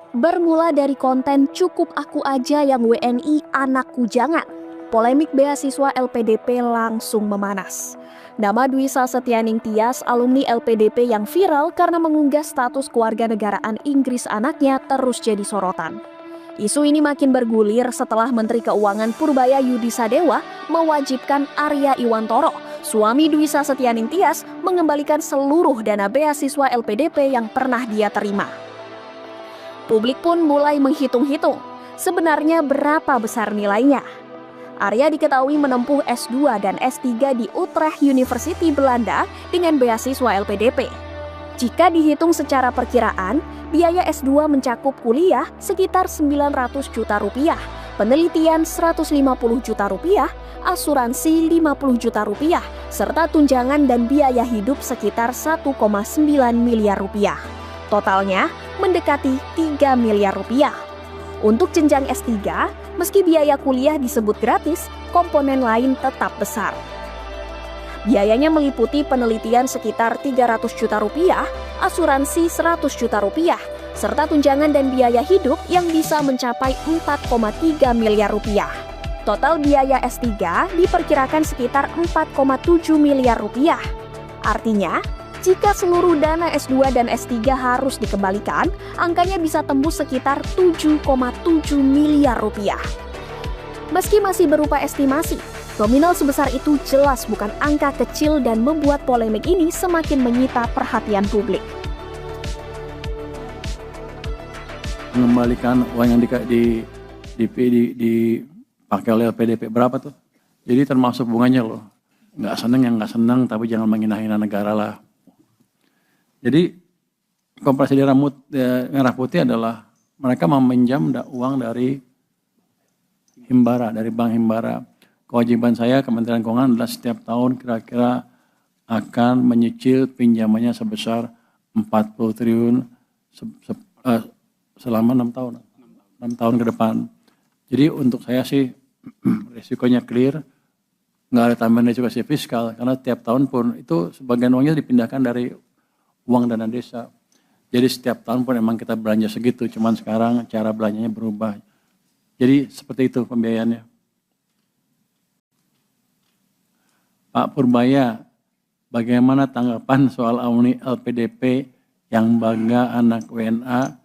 Bermula dari konten "Cukup Aku Aja Yang WNI Anakku Jangan", polemik beasiswa LPDP langsung memanas. Nama Dwi Sasetyaning Tias, alumni LPDP yang viral karena mengunggah status kewarganegaraan Inggris anaknya, terus jadi sorotan. Isu ini makin bergulir setelah Menteri Keuangan Purbaya Yudi Sadewa mewajibkan Arya Iwantoro, suami Dwi Sasetyaning Tias, mengembalikan seluruh dana beasiswa LPDP yang pernah dia terima. Publik pun mulai menghitung-hitung sebenarnya berapa besar nilainya. Arya diketahui menempuh S2 dan S3 di Utrecht University Belanda dengan beasiswa LPDP. Jika dihitung secara perkiraan, biaya S2 mencakup kuliah sekitar 900 juta rupiah, penelitian 150 juta rupiah, asuransi 50 juta rupiah, serta tunjangan dan biaya hidup sekitar 1,9 miliar rupiah. Totalnya mendekati 3 miliar rupiah. Untuk jenjang S3, meski biaya kuliah disebut gratis, komponen lain tetap besar. Biayanya meliputi penelitian sekitar 300 juta rupiah, asuransi 100 juta rupiah, serta tunjangan dan biaya hidup yang bisa mencapai 4,3 miliar rupiah. Total biaya S3 diperkirakan sekitar 4,7 miliar rupiah. Artinya, jika seluruh dana S2 dan S3 harus dikembalikan, angkanya bisa tembus sekitar 7,7 miliar rupiah. Meski masih berupa estimasi, nominal sebesar itu jelas bukan angka kecil dan membuat polemik ini semakin menyita perhatian publik. Mengembalikan uang yang dipakai oleh LPDP berapa tuh? Jadi termasuk bunganya loh. Nggak seneng yang nggak seneng, tapi jangan menghina-hina negara lah. Jadi Koperasi Daerah Merah Putih adalah mereka meminjam uang dari Himbara, dari Bank Himbara. Kewajiban saya Kementerian Keuangan adalah setiap tahun kira-kira akan menyicil pinjamannya sebesar 40 triliun selama 6 tahun. 6 tahun ke depan. Jadi untuk saya sih risikonya clear, nggak ada tambahan risiko fiskal, karena tiap tahun pun itu sebagian uangnya dipindahkan dari uang dana desa. Jadi setiap tahun pun emang kita belanja segitu, cuman sekarang cara belanjanya berubah. Jadi seperti itu pembiayaannya. Pak Purbaya, bagaimana tanggapan soal alumni LPDP yang bangga anak WNA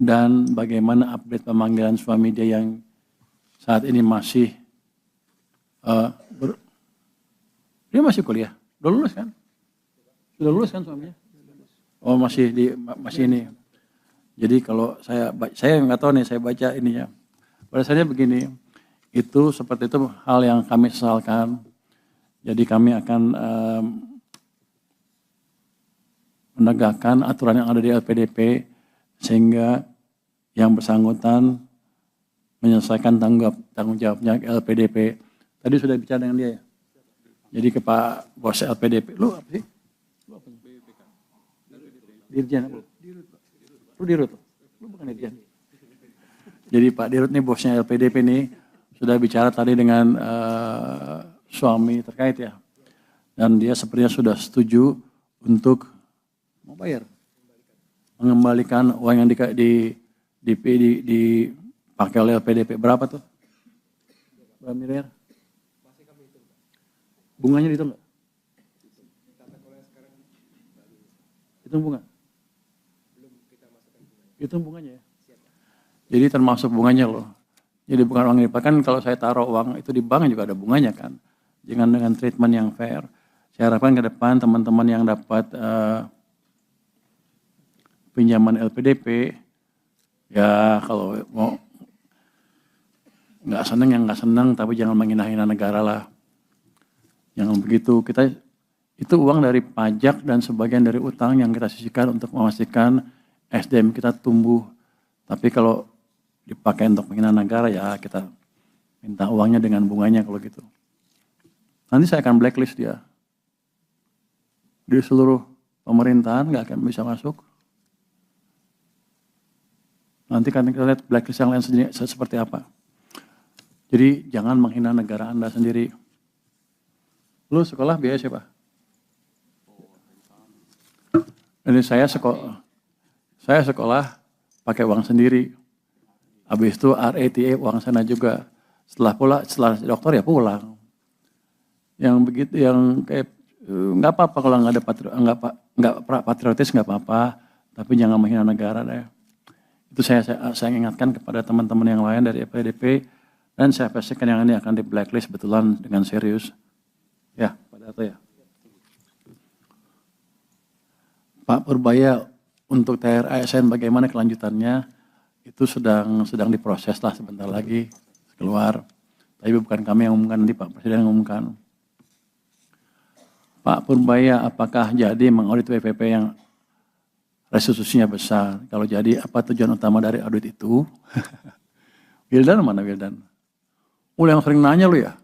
dan bagaimana update pemanggilan suami dia yang saat ini masih dia masih kuliah, udah lulus kan? Sudah lulus kan suaminya? Oh masih ini. Jadi kalau saya nggak tahu nih, saya baca ininya. Pada saatnya begini, itu seperti itu hal yang kami sesalkan. Jadi kami akan menegakkan aturan yang ada di LPDP sehingga yang bersangkutan menyelesaikan tanggung jawabnya LPDP. Tadi sudah bicara dengan dia ya. Jadi ke Pak Bos LPDP, lu apa sih? Dirjen apa? Lu Dirut? Lu bukan Dirjen. Jadi Pak Dirut nih bosnya LPDP nih sudah bicara tadi dengan suami terkait ya. Dan dia sepertinya sudah setuju untuk mau bayar. Mengembalikan uang yang dipakai oleh LPDP. Berapa tuh? Berapa miliar? Bunganya dihitung nggak? Hitung bunga? Hitung bunganya ya? Jadi termasuk bunganya loh. Jadi bukan uang dipakai, kan kalau saya taruh uang itu di bank juga ada bunganya kan. Jangan dengan treatment yang fair. Saya harapkan ke depan teman-teman yang dapat pinjaman LPDP, ya kalau mau nggak seneng yang nggak seneng, tapi jangan menghina-hina negara lah. Jangan begitu. Itu uang dari pajak dan sebagian dari utang yang kita sisihkan untuk memastikan SDM kita tumbuh. Tapi kalau dipakai untuk menghina negara, ya kita minta uangnya dengan bunganya kalau gitu. Nanti saya akan blacklist dia. Di seluruh pemerintahan nggak akan bisa masuk. Nanti kan kita lihat blacklist yang lain seperti apa. Jadi jangan menghina negara Anda sendiri. Lu sekolah biaya siapa? Jadi saya sekolah pakai uang sendiri. Habis itu RATA uang sana juga. Setelah dokter ya pulang. Yang begitu, yang kayak nggak apa-apa kalau nggak ada nggak patriotis nggak apa-apa, tapi jangan menghina negara deh. Itu saya ingatkan kepada teman-teman yang lain dari LPDP, dan saya pastikan yang ini akan di blacklist betulan dengan serius. Ya, Pak Dato ya. Pak Purbaya, untuk THR ASN bagaimana kelanjutannya? Itu sedang diproses lah, sebentar lagi keluar. Tapi bukan kami yang umumkan, nanti Pak Presiden yang umumkan. Pak Purbaya, apakah jadi mengaudit WPP yang restitusinya besar? Kalau jadi, apa tujuan utama dari audit itu? Wildan mana Wildan? Yang sering nanya lu ya?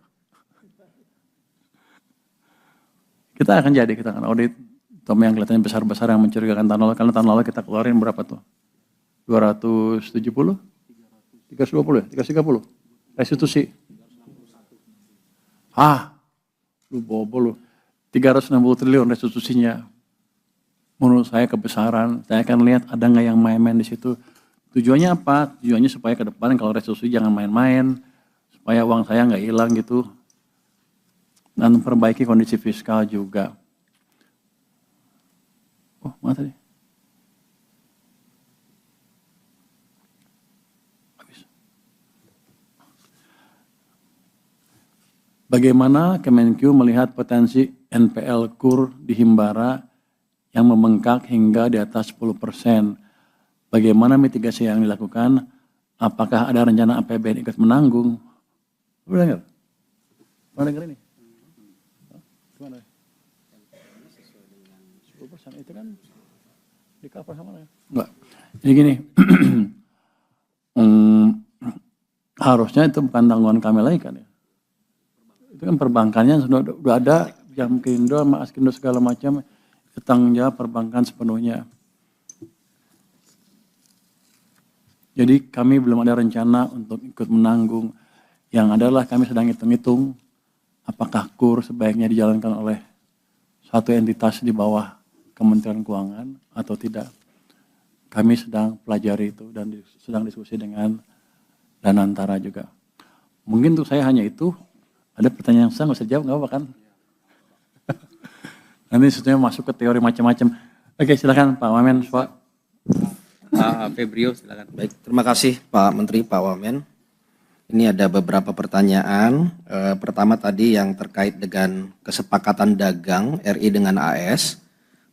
Kita akan audit. Tom yang kelihatannya besar-besar yang mencurigakan tahun lalu. Karena tahun lalu kita keluarin berapa tuh? 270? 320 ya? 330? Restitusi? Lu bobo lu. 360 triliun restitusinya. Menurut saya kebesaran. Saya akan lihat ada nggak yang main-main di situ. Tujuannya apa? Tujuannya supaya ke depan kalau restitusi jangan main-main. Supaya uang saya nggak hilang gitu. Dan memperbaiki kondisi fiskal juga. Oh, mana tadi? Habis. Bagaimana Kemenkyu melihat potensi NPL KUR di Himbara yang membengkak hingga di atas 10%? Bagaimana mitigasi yang dilakukan? Apakah ada rencana APBN ikut menanggung? Udah dengar? Pernah dengar ini? Gimana? 10% itu kan di cover sama ya? Enggak. Jadi gini, harusnya itu bukan tanggungan kami lagi kan ya. Itu kan perbankannya sudah ada, Jamkindo sama Askindo segala macam, tanggung jawab perbankan sepenuhnya. Jadi kami belum ada rencana untuk ikut menanggung. Yang adalah kami sedang hitung-hitung apakah KUR sebaiknya dijalankan oleh satu entitas di bawah Kementerian Keuangan atau tidak. Kami sedang pelajari itu dan sedang diskusi dengan Danantara juga. Mungkin untuk saya hanya itu. Ada pertanyaan yang saya nggak usah jawab, nggak apa kan? Nanti sebetulnya masuk ke teori macam-macam. Oke, silakan Pak Wamen. Pak Febrio, silakan. Baik, terima kasih Pak Menteri, Pak Wamen. Ini ada beberapa pertanyaan. Pertama tadi yang terkait dengan kesepakatan dagang RI dengan AS.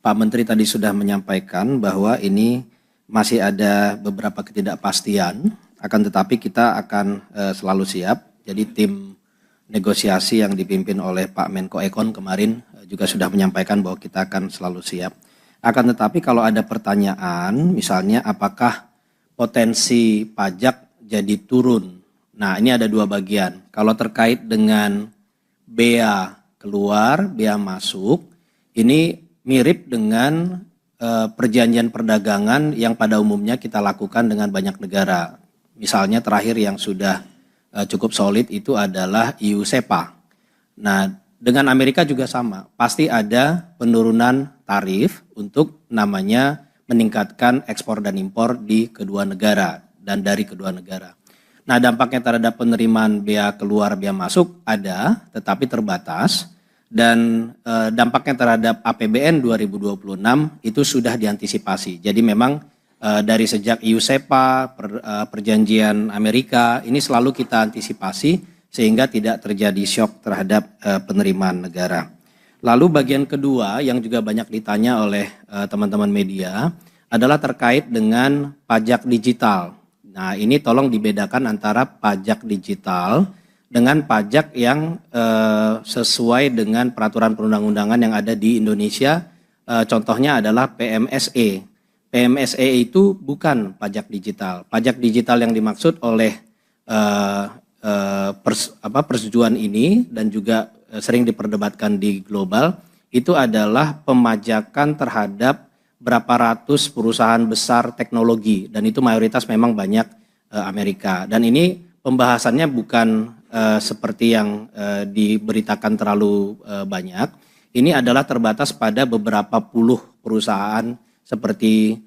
Pak Menteri tadi sudah menyampaikan bahwa ini masih ada beberapa ketidakpastian, akan tetapi kita akan selalu siap. Jadi tim negosiasi yang dipimpin oleh Pak Menko Ekon kemarin juga sudah menyampaikan bahwa kita akan selalu siap. Akan tetapi kalau ada pertanyaan, misalnya apakah potensi pajak jadi turun? Nah, ini ada dua bagian. Kalau terkait dengan bea keluar, bea masuk, ini mirip dengan perjanjian perdagangan yang pada umumnya kita lakukan dengan banyak negara. Misalnya terakhir yang sudah cukup solid itu adalah EU-SEPA. Nah, dengan Amerika juga sama. Pasti ada penurunan tarif untuk namanya meningkatkan ekspor dan impor di kedua negara dan dari kedua negara. Nah, dampaknya terhadap penerimaan bea keluar, bea masuk ada, tetapi terbatas. Dan dampaknya terhadap APBN 2026 itu sudah diantisipasi. Jadi memang dari sejak EU-SEPA, perjanjian Amerika, ini selalu kita antisipasi sehingga tidak terjadi syok terhadap penerimaan negara. Lalu bagian kedua yang juga banyak ditanya oleh teman-teman media adalah terkait dengan pajak digital. Nah, ini tolong dibedakan antara pajak digital dengan pajak yang sesuai dengan peraturan perundang-undangan yang ada di Indonesia. Contohnya adalah PMSE. PMSE itu bukan pajak digital. Pajak digital yang dimaksud oleh persetujuan ini dan juga sering diperdebatkan di global itu adalah pemajakan terhadap berapa ratus perusahaan besar teknologi dan itu mayoritas memang banyak Amerika. Dan ini pembahasannya bukan seperti yang diberitakan terlalu banyak. Ini adalah terbatas pada beberapa puluh perusahaan seperti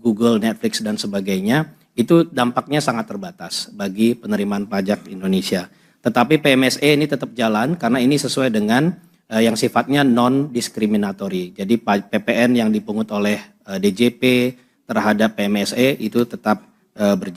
Google, Netflix dan sebagainya, itu dampaknya sangat terbatas bagi penerimaan pajak Indonesia. Tetapi PMSE ini tetap jalan karena ini sesuai dengan yang sifatnya non-diskriminatory. Jadi PPN yang dipungut oleh DJP terhadap PMSE itu tetap berjalan.